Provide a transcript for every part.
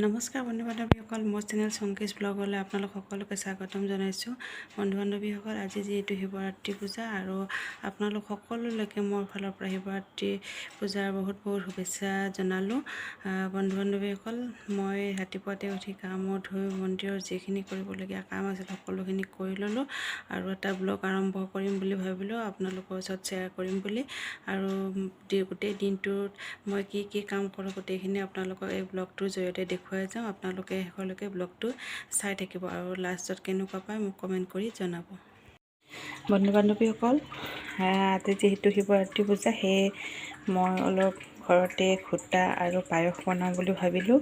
নমস্কাৰ বন্ধু বান্ধৱীসকল, মোৰ চেনেল সংকেশ ব্লগলৈ আপোনালোক সকলোকে স্বাগতম জনাইছোঁ। বন্ধু বান্ধৱীসকল, আজি যিহেতু শিৱৰাত্ৰি পূজা আৰু আপোনালোক সকলোলৈকে মোৰ ফালৰ পৰা শিৱৰাত্ৰি পূজাৰ বহুত শুভেচ্ছা জনালোঁ। বন্ধু বান্ধৱীসকল, মই ৰাতিপুৱাতে উঠি গা মূৰ ধুই মন্দিৰৰ যিখিনি কৰিবলগীয়া কাম আছিল সকলোখিনি কৰি ল'লোঁ আৰু এটা ব্লগ আৰম্ভ কৰিম বুলি ভাবিলোঁ, আপোনালোকৰ ওচৰত শ্বেয়াৰ কৰিম বুলি। আৰু গোটেই দিনটোত মই কি কাম কৰোঁ গোটেইখিনি আপোনালোকক এই ব্লগটোৰ জৰিয়তে দেখুৱাই যাওঁ। আপোনালোকে শেষলৈকে ব্লগটো চাই থাকিব আৰু লাষ্টত কেনেকুৱা পায় মোক কমেণ্ট কৰি জনাব। বন্ধু বান্ধৱীসকল, আজি যিহেতু শিৱৰাত্ৰি পূজা, সেয়ে মই অলপ ঘৰতে ঘোটা আৰু পায়স বনাওঁ বুলি ভাবিলোঁ।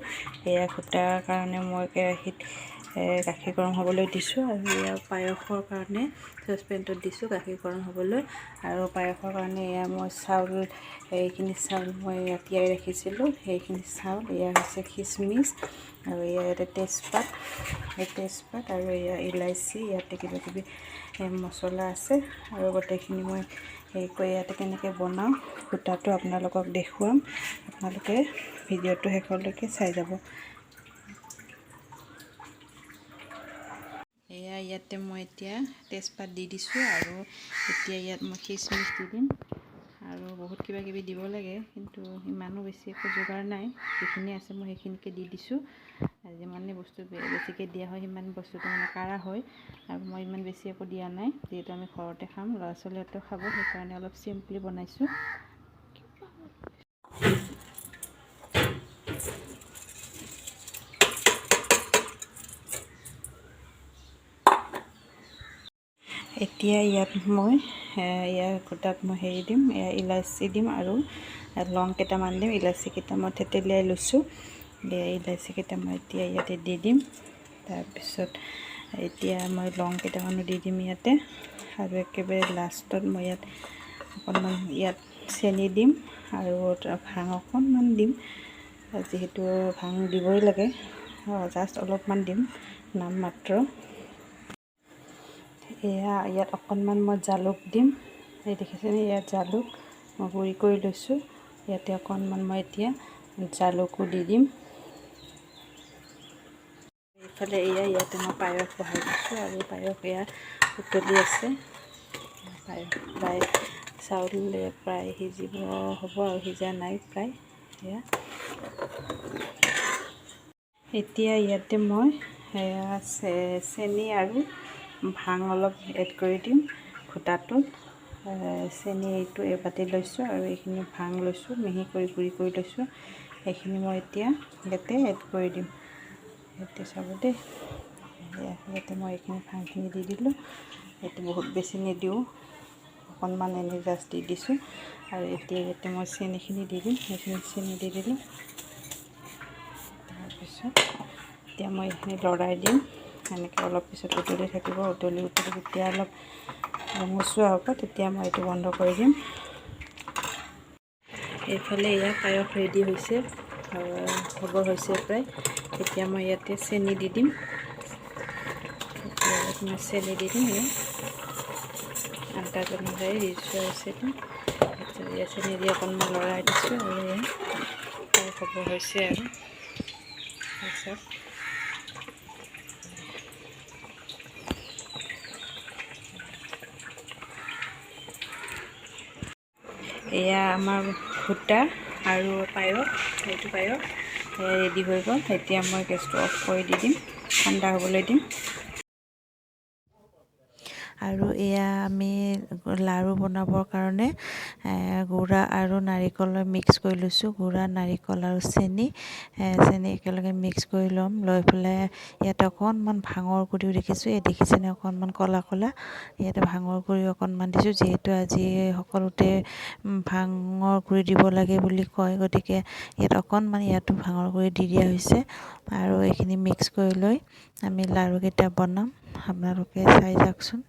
এয়া ঘোটাৰ কাৰণে মই কেৰাহীত গাখীৰ গৰম হ'বলৈ দিছোঁ আৰু এয়া পায়সৰ কাৰণে চচপেনটোত দিছোঁ গাখীৰ গৰম হ'বলৈ। আৰু পায়সৰ কাৰণে এয়া মই চাউল, এইখিনি চাউল মই তিয়াই ৰাখিছিলোঁ, সেইখিনি চাউল এয়া হৈছে খিচমিচ আৰু এয়া ইয়াতে তেজপাত আৰু এয়া ইলাইচি, ইয়াতে কিবা কিবি মছলা আছে আৰু গোটেইখিনি মই ইয়াতে কেনেকৈ বনাওঁ ঘোটাটো আপোনালোকক দেখুৱাম। আপোনালোকে ভিডিঅ'টো শেষলৈকে চাই যাব। ইয়াতে মই এতিয়া তেজপাত দি দিছোঁ আৰু এতিয়া ইয়াত মই খিচমিচ দি দিম আৰু বহুত কিবা কিবি দিব লাগে, কিন্তু ইমানো বেছি একো যোগাৰ নাই। যিখিনি আছে মই সেইখিনিকে দি দিছোঁ। যিমানে বস্তু বেছিকৈ দিয়া হয় সিমান বস্তুটো মানে কাঢ়া হয় আৰু মই ইমান বেছি একো দিয়া নাই, যিহেতু আমি ঘৰতে খাম, ল'ৰা ছোৱালীহঁতেও খাব, সেইকাৰণে অলপ চিম্পলি বনাইছোঁ। এতিয়া ইয়াত মই ইয়াৰ ঘোটাত মই হেৰি দিম, ইলাচি দিম আৰু লং কেইটামান দিম। ইলাচি কেইটা মই থেতেলিয়াই লৈছোঁ, ইলাচি কেইটা মই এতিয়া ইয়াতে দি দিম। তাৰপিছত এতিয়া মই লং কেইটামানো দি দিম ইয়াতে আৰু একেবাৰে লাষ্টত মই অকণমান চেনি দিম আৰু ভাং অকণমান দিম, যিহেতু ভাং দিবই লাগে, জাষ্ট অলপমান দিম নামমাত্ৰ। ইয়াত অকণমান মই জালুক দিম, এই দেখিছেনে, ইয়াত জালুক মই গুড়ি কৰি লৈছোঁ, ইয়াতে অকণমান মই এতিয়া জালুকো দি দিম। এইফালে ইয়াতে মই পায়স বহাই দিছোঁ আৰু পায়স উতলি আছে। পায়স প্ৰায় চাউল প্ৰায় সিজিব হ'ব আৰু সিজা নাই প্ৰায়। এতিয়া ইয়াতে মই চেনি আৰু ভাং অলপ এড কৰি দিম ঘোটাটোত। চেনি এইটো এবাতি লৈছোঁ আৰু এইখিনি ভাং লৈছোঁ, মিহি কৰি গুড়ি কৰি লৈছোঁ, সেইখিনি মই এতিয়া ইয়াতে এড কৰি দিম। ইয়াতে চাব দেই, ইয়াতে মই এইখিনি ভাংখিনি দি দিলোঁ। এইটো বহুত বেছি নিদিওঁ, অকণমান এনেই জাষ্ট দি দিছোঁ। আৰু এতিয়া ইয়াতে মই চেনিখিনি দি দিম, সেইখিনি চেনি দি দিলোঁ। তাৰপিছত এতিয়া মই এইখিনি লৰাই দিম, এনেকৈ অলপ পিছত উতলি থাকিব, উতলি যেতিয়া অলপ ৰঙচুৱা হ'ব তেতিয়া মই এইটো বন্ধ কৰি দিম। এইফালে পায়স ৰেডি হৈছে, হ'ব হৈছে প্ৰায়। এতিয়া মই ইয়াতে চেনি দি দিম, চেনি দি দিম, আন্দাজ অনুযায়ী ৰিচুৱা হৈছে। চেনি দি অকণমান লৰাই দিছোঁ আৰু হ'ব হৈছে আৰু তাৰপিছত এয়া আমাৰ ঘোটা আৰু পায়স, সেইটো পায়স ৰেডি হৈ গ'ল। এতিয়া মই গেছটো অফ কৰি দি দিম, ঠাণ্ডা হ'বলৈ দিম। আৰু এয়া আমি লাড়ু বনাবৰ কাৰণে গুড়া আৰু নাৰিকল মিক্স কৰি লৈছোঁ। গুড়া, নাৰিকল আৰু চেনি একেলগে মিক্স কৰি ল'ম। লৈ পেলাই ইয়াতে অকণমান ভাঙৰ গুড়িও দেখিছোঁ, দেখিছেনে, অকণমান ক'লা ইয়াতে ভাঙৰ গুড়ি অকণমান দিছোঁ, যিহেতু আজি সকলোতে ভাঙৰ গুড়ি দিব লাগে বুলি কয়, গতিকে ইয়াত অকণমান ইয়াতো ভাঙৰ গুড়ি দি দিয়া হৈছে। আৰু এইখিনি মিক্স কৰি লৈ আমি লাড়ুকেইটা বনাম, আপোনালোকে চাই যাওকচোন।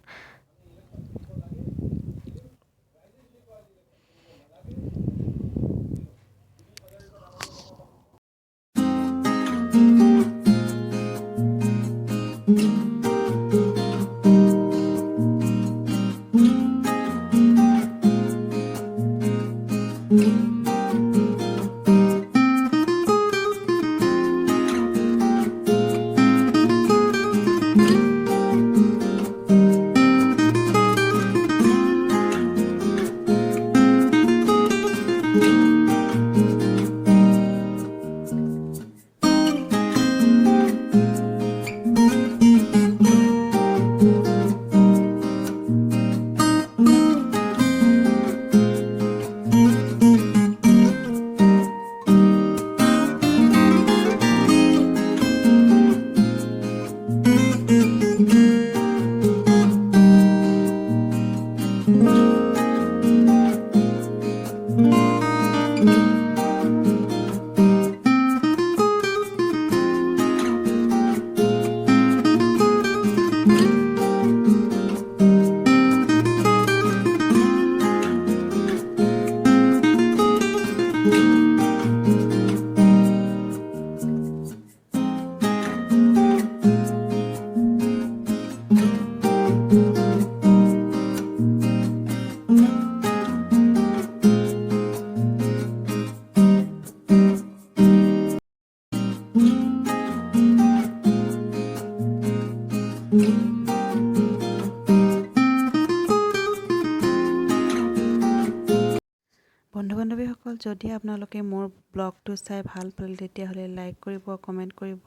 যদি আপোনালোকে মোৰ ব্লগটো চাই ভাল পালে তেতিয়াহ'লে লাইক কৰিব, কমেণ্ট কৰিব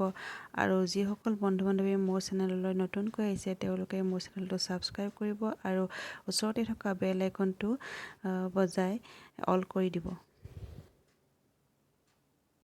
আৰু যিসকল বন্ধু বান্ধৱী মোৰ চেনেললৈ নতুনকৈ আহিছে তেওঁলোকে মোৰ চেনেলটো ছাবস্ক্ৰাইব কৰিব আৰু ওচৰতে থকা বেল আইকনটো বজাই অল কৰি দিব।